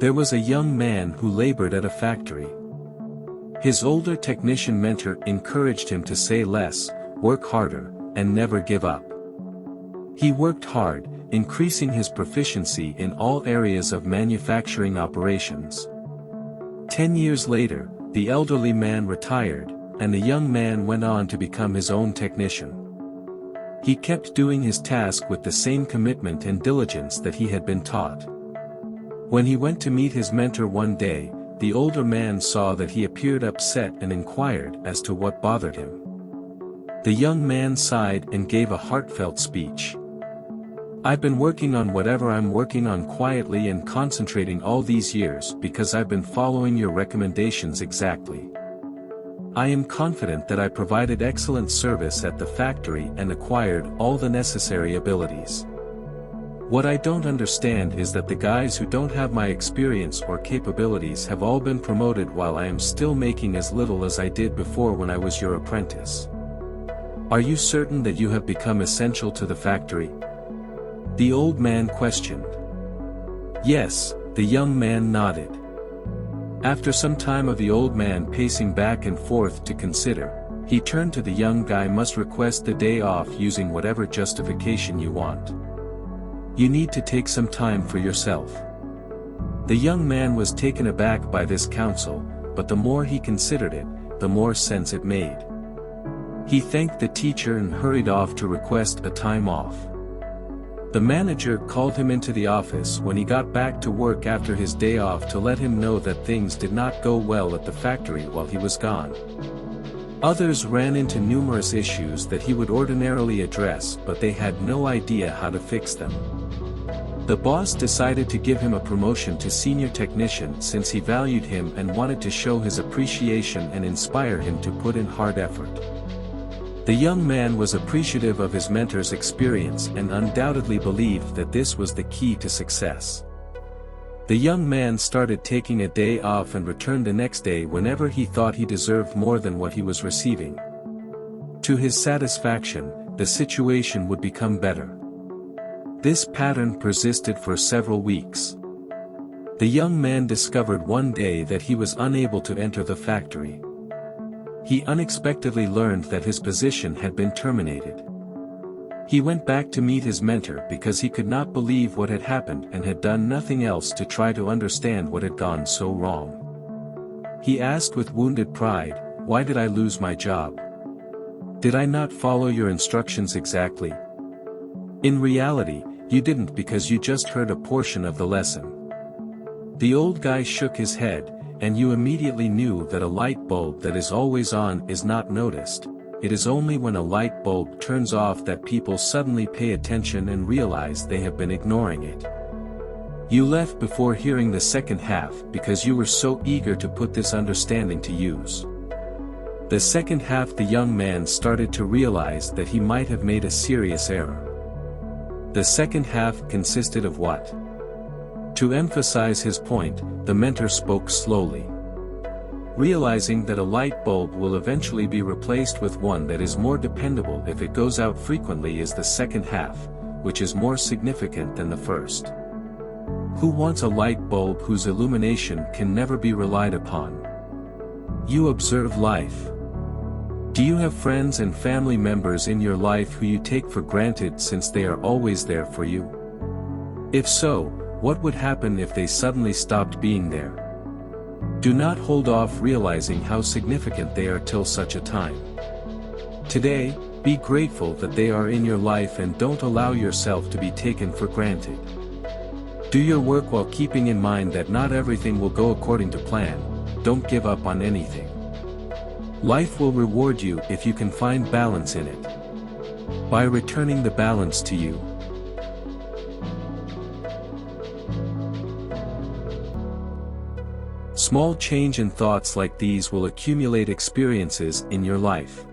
There was a young man who labored at a factory. His older technician mentor encouraged him to say less, work harder, and never give up. He worked hard, increasing his proficiency in all areas of manufacturing operations. 10 years later, the elderly man retired, and the young man went on to become his own technician. He kept doing his task with the same commitment and diligence that he had been taught. When he went to meet his mentor one day, the older man saw that he appeared upset and inquired as to what bothered him. The young man sighed and gave a heartfelt speech. "I've been working on whatever I'm working on quietly and concentrating all these years because I've been following your recommendations exactly. I am confident that I provided excellent service at the factory and acquired all the necessary abilities. What I don't understand is that the guys who don't have my experience or capabilities have all been promoted while I am still making as little as I did before when I was your apprentice. Are you certain that you have become essential to the factory?" The old man questioned. "Yes," the young man nodded. After some time of the old man pacing back and forth to consider, he turned to the young guy. "Must request the day off using whatever justification you want. You need to take some time for yourself." The young man was taken aback by this counsel, but the more he considered it, the more sense it made. He thanked the teacher and hurried off to request a time off. The manager called him into the office when he got back to work after his day off to let him know that things did not go well at the factory while he was gone. Others ran into numerous issues that he would ordinarily address, but they had no idea how to fix them. The boss decided to give him a promotion to senior technician since he valued him and wanted to show his appreciation and inspire him to put in hard effort. The young man was appreciative of his mentor's experience and undoubtedly believed that this was the key to success. The young man started taking a day off and returned the next day whenever he thought he deserved more than what he was receiving. To his satisfaction, the situation would become better. This pattern persisted for several weeks. The young man discovered one day that he was unable to enter the factory. He unexpectedly learned that his position had been terminated. He went back to meet his mentor because he could not believe what had happened and had done nothing else to try to understand what had gone so wrong. He asked with wounded pride, "Why did I lose my job? Did I not follow your instructions exactly?" "In reality, you didn't because you just heard a portion of the lesson." The old guy shook his head, and you immediately knew that a light bulb that is always on is not noticed. It is only when a light bulb turns off that people suddenly pay attention and realize they have been ignoring it. You left before hearing the second half because you were so eager to put this understanding to use. The second half, the young man started to realize that he might have made a serious error. The second half consisted of what? To emphasize his point, the mentor spoke slowly. Realizing that a light bulb will eventually be replaced with one that is more dependable if it goes out frequently is the second half, which is more significant than the first. Who wants a light bulb whose illumination can never be relied upon? You observe life. Do you have friends and family members in your life who you take for granted since they are always there for you? If so, what would happen if they suddenly stopped being there? Do not hold off realizing how significant they are till such a time. Today, be grateful that they are in your life and don't allow yourself to be taken for granted. Do your work while keeping in mind that not everything will go according to plan. Don't give up on anything. Life will reward you if you can find balance in it. By returning the balance to you. Small change in thoughts like these will accumulate experiences in your life.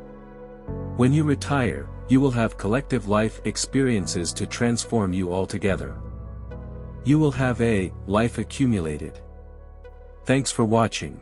When you retire, you will have collective life experiences to transform you altogether. You will have a life accumulated. Thanks for watching.